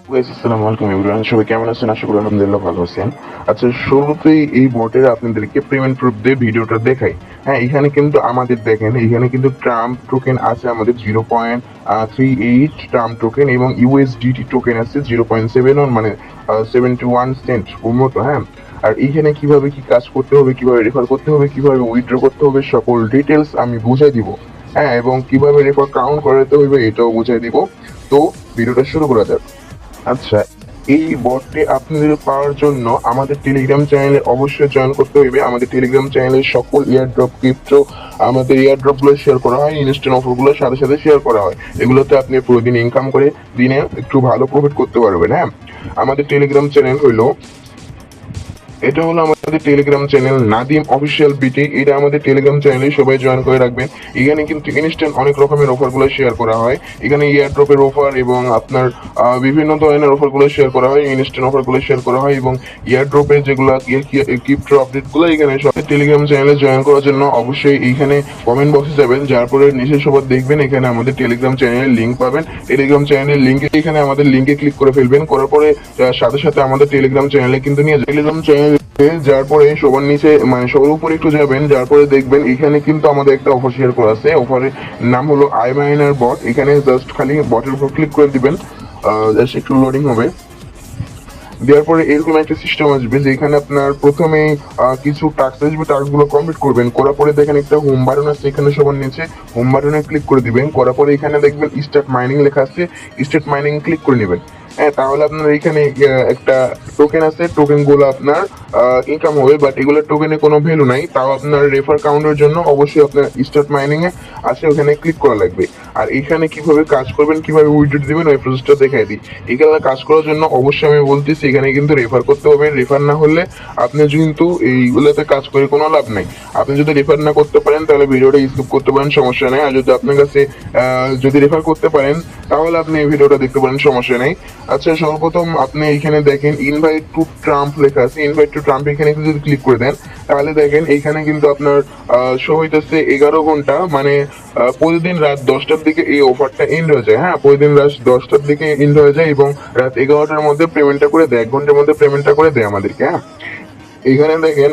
আসসালামু আলাইকুম এভরিওয়ান, সবাই কেমন আছেন? আশা করি আলহামদুলিল্লাহ ভালো আছেন। আচ্ছা, শুরুতেই এই বটের আপনাদেরকে পেমেন্ট প্রুফ দিয়ে ভিডিওটা দেখাই। হ্যাঁ, এখানে কিন্তু আমাদের দেখেন, এখানে কিন্তু ট্রাম্প টোকেন আছে আমাদের 0.38 ট্রাম্প টোকেন এবং ইউএসডিটি টোকেন আছে 0.71 মানে 71 সেন্ট মতো। হ্যাঁ, আর এইখানে কিভাবে কি কাজ করতে হবে, কিভাবে রেফার করতে হবে, কিভাবে উইথড্র করতে হবে, সকল ডিটেলস আমি বুঝাই দিব। হ্যাঁ, এবং কিভাবে রেফার কাউন্ট করাতে হবে এটাও বুঝাই দিব। তো ভিডিওটা শুরু করা যাক। আচ্ছা, এই বটটি আপনাদের পাওয়ার জন্য আমাদের টেলিগ্রাম চ্যানেলে অবশ্যই জয়েন করতে হইবে। আমাদের টেলিগ্রাম চ্যানেলে সকল এয়ারড্রপ ক্রিপ্টো আমাদের এয়ারড্রপ গুলো শেয়ার করা হয়, ইনস্ট্যান্ট অফার গুলোর সাথে সাথে শেয়ার করা হয়। এগুলোতে আপনি প্রতিদিন ইনকাম করে দিনে একটু ভালো প্রফিট করতে পারবেন। হ্যাঁ, আমাদের টেলিগ্রাম চ্যানেল হইলো, এটা হলো আমাদের টেলিগ্রাম চ্যানেল নাদিম অফিসিয়াল বিটি। এটা আমাদের টেলিগ্রাম চ্যানেলে সবাই জয়েন করে রাখবেন। এখানে কিন্তু ইনস্ট্যান্ট অনেক রকমের অফার গুলো শেয়ার করা হয়। এখানে এয়ারড্রপের অফার এবং আপনার বিভিন্ন ধরনের অফার গুলো শেয়ার করা হয়, ইনস্ট্যান্ট অফার গুলো শেয়ার করা হয় এবং এয়ারড্রপের যেগুলো ক্রিপ্টো আপডেট গুলো এখানে সব। টেলিগ্রাম চ্যানেলে জয়েন করার জন্য অবশ্যই এইখানে কমেন্ট বক্সে যাবেন, যার পরে নিচে সবার দেখবেন এখানে আমাদের টেলিগ্রাম চ্যানেলের লিঙ্ক পাবেন। টেলিগ্রাম চ্যানেলের লিঙ্কে এখানে আমাদের লিঙ্কে ক্লিক করে ফেলবেন, করার পরে সাথে সাথে আমাদের টেলিগ্রাম চ্যানেলে কিন্তু নিয়ে টেলিগ্রাম চ্যানেল যার পরে সবার নিচে মানে সবার উপরে একটু যাবেন, যার পরে দেখবেন এখানে কিন্তু আমাদের একটা অফার শেয়ার করা আছে। অফারের নাম হলো আই মাইনার বট। এখানে জাস্ট খালি বটের উপর ক্লিক করে দিবেন, জাস্ট একটু লোডিং হবে। দেওয়ার পরে এরকম একটা সিস্টেম আসবে যে এখানে আপনার প্রথমে কিছু টাস্ক আসবে, টাস্ক গুলো কমপ্লিট করবেন। করার পরে দেখেন একটা হোম বাটন আছে, এখানে সবার নিচে হোম বাটনে ক্লিক করে দিবেন। করার পরে এখানে দেখবেন স্টার্ট মাইনিং লেখা আছে, স্টার্ট মাইনিং ক্লিক করে নেবেন। হ্যাঁ, তাহলে আপনার এখানে একটা টোকেন আছে, টোকেন গুলো আপনার ইনকাম হবে, বাট এগুলোর টোকেনে কোনো ভ্যালু নাই। তাও আপনার রেফার কাউন্টের জন্য অবশ্যই আপনার স্টার্ট মাইনিং এ আসে, ওখানে ক্লিক করা লাগবে। আর এখানে কিভাবে কাজ করবেন, কিভাবে উইথড্র দিবেন ওই প্রসেসটা দেখাই দিই। এখানে কাজ করার জন্য অবশ্যই আমি বলতেছি এখানে কিন্তু রেফার করতে হবে। রেফার না হলে আপনি কিন্তু এইগুলোতে কাজ করে কোনো লাভ নাই। আপনি যদি রেফার না করতে পারেন তাহলে ভিডিওটা স্কিপ করতে পারেন, সমস্যা নেই। আর যদি আপনার কাছে যদি রেফার করতে পারেন তাহলে আপনি এই ভিডিওটা দেখতে পারেন, সমস্যা নেই। আচ্ছা, সর্বপ্রথম আপনি এখানে দেখেন ইনভাইট টু ট্রাম্প লেখা আছে। ইনভাইট টু ট্রাম্প এখানে যদি ক্লিক করে দেন তাহলে দেখেন এখানে কিন্তু আপনার শো হইতেছে 11 ঘন্টা মানে প্রতিদিন রাত 10টার দিকে এই অফারটা এন্ড হয়ে যায়। হ্যাঁ, প্রতিদিন রাত 10টার দিকে এন্ড হয়ে যায় এবং রাত 11টার মধ্যে পেমেন্টটা করে দেয়, 1 ঘন্টার মধ্যে পেমেন্টটা করে দেয় আমাদেরকে। হ্যাঁ, এখানে দেখেন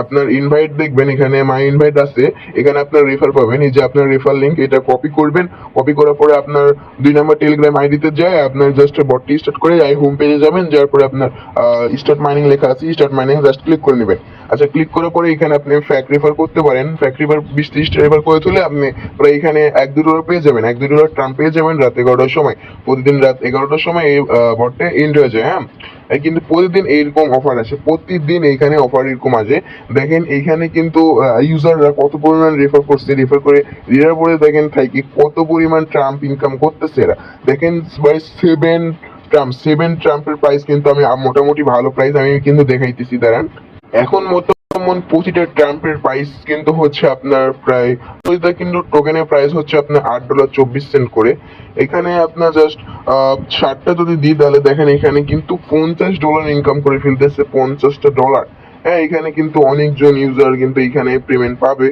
আপনার ইনভাইট দেখবেন, এখানে মাই ইনভাইট আছে, এখানে আপনার রেফার পাবেন। এই যে আপনার রেফার লিংক, এটা কপি করবেন। কপি করার পরে আপনার 2 নম্বর টেলিগ্রাম আইডিতে যায় আপনার জাস্ট বটটি স্টার্ট করে আই হোম পেজে যাবেন, যার পরে আপনার স্টার্ট মাইনিং লেখা আছে, স্টার্ট মাইনিং জাস্ট ক্লিক করে নেবেন। আচ্ছা, ক্লিক করার পরে এখানে আপনি ফ্যাক রেফার করতে পারেন। ফ্যাক রেফার 20-30টা রেফার করে তুলে আপনি প্রায় এখানে $1-2 পেয়ে যাবেন, $1-2 ট্রাম্প পেয়ে যাবেন রাত 11টার সময়। প্রতিদিন রাত 11টার সময় এই বটটা এন্ড হয়ে যায়। হ্যাঁ, কিন্তু প্রতিদিন এইরকম অফার আসে, প্রতিদিন এইখানে অফার এরকম আসে। দেখেন এইখানে কিন্তু ইউজাররা কত পরিমাণ রেফার করছে, রেফার করে রেফার করে দেখেন থাকি কত পরিমাণ ট্রাম্প ইনকাম করতেছে এরা। দেখেন ভাই 7 ট্রাম্পের প্রাইস কিন্তু আমি মোটামুটি ভালো প্রাইস আমি কিন্তু দেখাইতেছি, দাঁড়ান। এখন বর্তমান প্রতিটা ট্রাম্পের প্রাইস কিন্তু হচ্ছে আপনার প্রায়, প্রতিটা কিন্তু টোকেনের প্রাইস হচ্ছে আপনার $8.24 করে। এখানে আপনার জাস্ট 60টা যদি দিই তাহলে দেখেন এখানে কিন্তু $50 ইনকাম করে ফেলতেছে, $50। হ্যাঁ, এখানে কিন্তু অনেকজন ইউজার কিন্তু এখানে পেমেন্ট পাবে।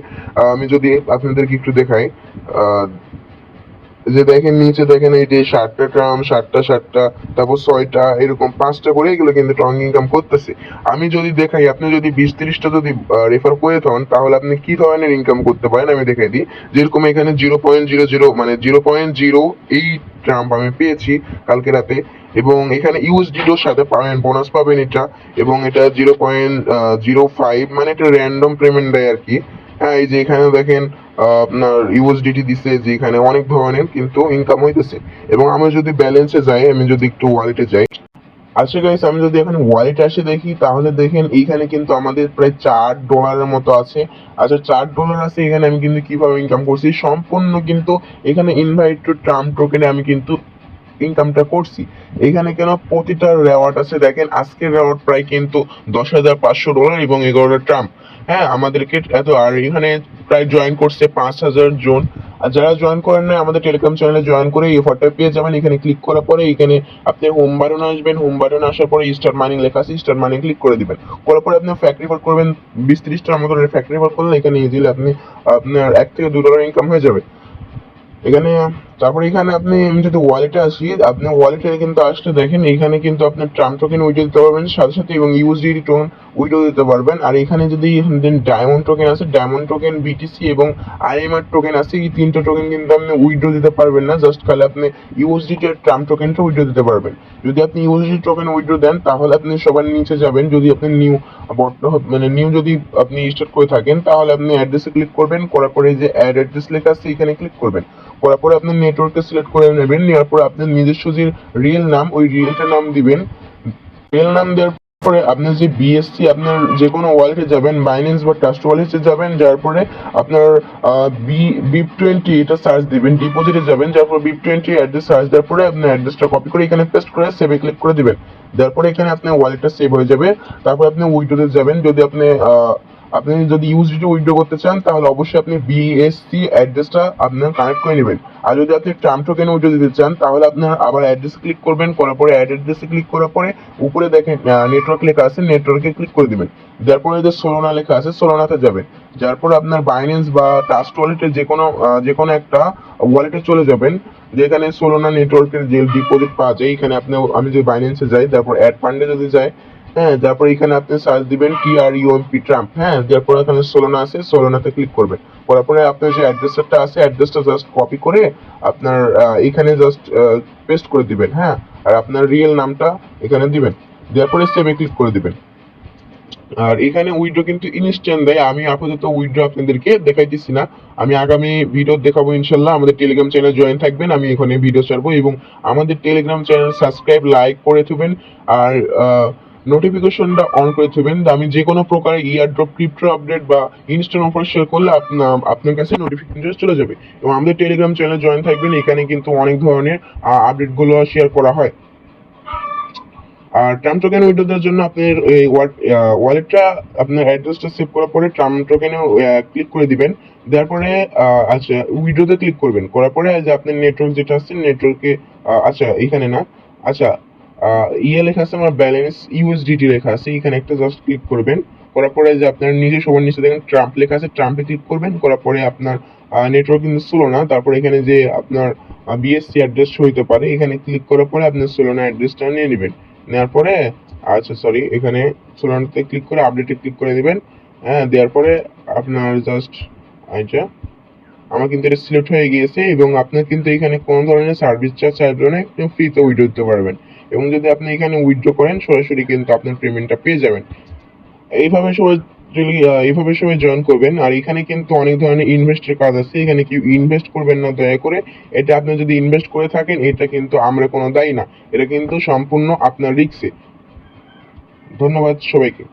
আমি যদি আপনাদেরকে একটু দেখাই, যে দেখেন নিচে দেখেন এই যে 60টা ট্রাম, 60টা, তারপর 6টা, এরকম 5টা করে এগুলো কিন্তু ট্রং ইনকাম করতেছে। আমি যদি দেখাই, আপনি যদি 20-30টা যদি রেফার করে থাকেন তাহলে আপনি কি ধরনের ইনকাম করতে পারেন আমি দেখাই দিই। যেরকম এখানে 0.00 মানে 0.08 ট্রাম্প আমি পেয়েছি কালকে রাতে, এবং এখানে ইউএসডিটির সাথে পাবেন, বোনাস পাবেন এটা, এবং এটা 0.05 মানে এটা র্যান্ডম পেমেন্ট দেয় আর কি। হ্যাঁ, এই যে এখানে দেখেন আপনার ইউএসডিটি দিছে, যে এখানে অনেক ধরনের কিন্তু ইনকাম হইতেছে। এবং আমি যদি ব্যালেন্সে যাই, আমি যদি একটু ওয়ালেটে যাই, আচ্ছা গাইস, আমি যদি এখন ওয়ালেটে আসে দেখি তাহলে দেখেন এইখানে কিন্তু আমাদের প্রায় $4 মতো আছে। আচ্ছা, $4 আছে এখানে। আমি কিন্তু কিভাবে ইনকাম করছি সম্পূর্ণ কিন্তু এখানে ইনভাইট টু ট্রাম্প টোকেনে আমি কিন্তু ইনকামটা করছি। এখানে কেন প্রতিটা রেওয়ার্ড আছে, দেখেন আজকের রেওয়ার্ড প্রায় কিন্তু $10,500 এবং 11টা ট্রাম্প। হ্যাঁ, আমাদেরকে এত, আর এখানে প্রায় জয়েন করছে 5,000 জন। আর যারা জয়েন করেন না আমাদের টেলিগ্রাম চ্যানেলে জয়েন করে এই অফারটা পেয়ে যাবেন। এখানে ক্লিক করার পরে এখানে আপনি হোম বাটনে আসবেন, হোম বাটনে আসার পরে স্টার্ট মাইনিং লেখা আছে, স্টার্ট মাইনিং ক্লিক করে দিবেন। করার পরে আপনি ফ্যাক্টরি রেফার করবেন, 20-30টার মতো ফ্যাক্টরি রেফার করলে এখানে ইজিলি আপনি আপনার $1 থেকে $2 ইনকাম হয়ে যাবে। এখানে তারপর এখানে আপনি আমি যদি ওয়ালেটে আসি, আপনি ওয়ালেটে কিন্তু আসলে দেখেন এখানে কিন্তু আপনি ট্রাম্প টোকেন উইথড্র দিতে পারবেন সাথে সাথে, এবং ইউএসডিটি টোকেন উইথড্র দিতে পারবেন। আর এখানে যদি ডায়মন্ড টোকেন আছে, ডায়মন্ড টোকেন, বিটিসি এবং আইএমআর টোকেন আছে, এই তিনটা টোকেন কিন্তু আপনি উইথড্র দিতে পারবেন না, জাস্ট খালি আপনি ইউএসডিটি আর ট্রাম্প টোকেনটা উইথড্র দিতে পারবেন। যদি আপনি ইউএসডি টোকেন উইথড্র দেন তাহলে আপনি সবার নিচে যাবেন, যদি আপনি নিউ মানে নিউ যদি আপনি স্টার্ট করে থাকেন তাহলে আপনি অ্যাড্রেসে ক্লিক করবেন, করার পরে যে অ্যাড অ্যাড্রেস লেখা আছে এখানে ক্লিক করবেন, করার পরে আপনি নেটওয়ার্কে সিলেক্ট করে নেবেন, নেওয়ার পরে আপনার নিজস্ব যে রিয়েল নাম ওই রিয়েলটা নাম দিবেন। রিয়েল নাম দেওয়ার পরে আপনার যে বিএসসি, আপনার যে কোনো ওয়ালেটে যাবেন, বাইন্যান্স বা ট্রাস্ট ওয়ালেটে যাবেন, যার পরে আপনার BIP20 এটা সার্চ দিবেন, ডিপোজিটে যাবেন, যার পরে BIP20 অ্যাড্রেস সার্চ দেওয়ার পরে আপনার অ্যাড্রেসটা কপি করে এখানে পেস্ট করে সেভে ক্লিক করে দিবেন। তারপরে এখানে আপনার ওয়ালেটটা সেভ হয়ে যাবে। তারপর আপনি উইথড্রোতে যাবেন, যদি আপনি যদি ইউএসডিটি উইথড্র করতে চান তাহলে অবশ্যই আপনি বিএসসি অ্যাড্রেসটা আপনার কানেক্ট করে নেবেন। আর যদি আপনি ট্রাম্প টোকেন উইথড্র দিতে চান তাহলে আপনার আবার অ্যাড্রেস ক্লিক করবেন, করার পরে অ্যাড অ্যাড্রেসে ক্লিক করার পরে উপরে দেখেন নেটওয়ার্ক লেখা আছে, নেটওয়ার্কে ক্লিক করে দিবেন। তারপরে যে সোলোনা লেখা আছে সোলোনাতে যাবেন, যার পরে আপনার বাইন্যান্স বা ট্রাস্ট ওয়ালেটে যে কোনো একটা ওয়ালেটে চলে যাবেন, যেখানে সোলোনা নেটওয়ার্কের যে ডিপোজিট পাওয়া যায়। এখানে আপনি আমি যে বাইন্যান্সে যাই, তারপর অ্যাড ফান্ডে যদি যাই, হ্যাঁ, তারপর এখানে আপনি সার্চ দিবেন TRUMP ট্রাম্প, হ্যাঁ, তারপর এখানে সোলোনা আছে, সোলোনাতে ক্লিক করবেন, করার পরে আপনার যে অ্যাড্রেসটা আছে অ্যাড্রেসটা জাস্ট কপি করে আপনার এখানে জাস্ট পেস্ট করে দিবেন, হ্যাঁ, আর আপনার রিয়েল নামটা এখানে দিবেন, দেওয়ার পরে সেভে ক্লিক করে দিবেন। আর এখানে উইড্রো কিন্তু ইনস্ট্যান্ট দেয়, আমি আপাতত উইড্রো আপনাদেরকে দেখাইতেছি না, আমি আগামী ভিডিও দেখাবো ইনশাল্লাহ। আমাদের টেলিগ্রাম চ্যানেল জয়েন থাকবেন, আমি এখানে ভিডিও ছাড়বো, এবং আমাদের টেলিগ্রাম চ্যানেল সাবস্ক্রাইব লাইক করে থাকবেন, আর নোটিফিকেশনটা অন করে থাকবেন। আমি যে কোনো প্রকার ইয়ারড্রপ, ক্রিপ্টো আপডেট বা ইনস্ট্যান্ট অফার শেয়ার করলে আপনার কাছে নোটিফিকেশন চলে যাবে। এবং আমাদের টেলিগ্রাম চ্যানেল জয়েন থাকবেন, এখানে কিন্তু অনেক ধরনের আপডেটগুলো শেয়ার করা হয়। আর ট্রাম্প টোকেন উইথড্র দেওয়ার জন্য আপনার এই ওয়ালেটটা আপনার অ্যাড্রেসটা সেভ করার পরে ট্রাম্প টোকেনে ক্লিক করে দিবেন, দেওয়ার পরে আচ্ছা উইথড্রোতে ক্লিক করবেন, করার পরে যে আপনার নেটওয়ার্ক যেটা আছে নেটওয়ার্কে আচ্ছা এখানে না, আচ্ছা লেখা আছে আমার ব্যালেন্স ইউএসডিটি লেখা আছে, এখানে একটা জাস্ট ক্লিক করবেন, করার পরে যে আপনার নিজে সবার নিচে দেখেন ট্রাম্প লেখা আছে, ট্রাম্পে ক্লিক করবেন, করার পরে আপনার নেটওয়ার্ক কিন্তু স্লো না, তারপর এখানে যে আপনার বিএসসি অ্যাড্রেস হইতে পারে, এখানে ক্লিক করার পরে আপনার সোলোনা অ্যাড্রেসটা নিয়ে নেবেন, নেওয়ার পরে আচ্ছা সরি এখানে সোলোনাতে ক্লিক করে আপডেটে ক্লিক করে দিবেন, হ্যাঁ, দেওয়ার পরে আপনার জাস্ট আচ্ছা আমার কিন্তু এটা সিলেক্ট হয়ে গিয়েছে, এবং আপনার কিন্তু এখানে কোনো ধরনের সার্ভিস চার্জ চাইবে না, আপনি ফ্রিতে উইথড্র দিতে পারবেন, এবং যদি আপনি এখানে উইথড্র করেন সরাসরি কিন্তু আপনার পেমেন্টটা পেয়ে যাবেন। এইভাবে সবাই এইভাবে সবাই জয়েন করবেন। আর এখানে কিন্তু অনেক ধরনের ইনভেস্টের কাজ আছে, এখানে কেউ ইনভেস্ট করবেন না দয়া করে, এটা আপনি যদি ইনভেস্ট করে থাকেন এটা কিন্তু আমরা কোনো দায়ী না, এটা কিন্তু সম্পূর্ণ আপনার রিস্কে। ধন্যবাদ সবাইকে।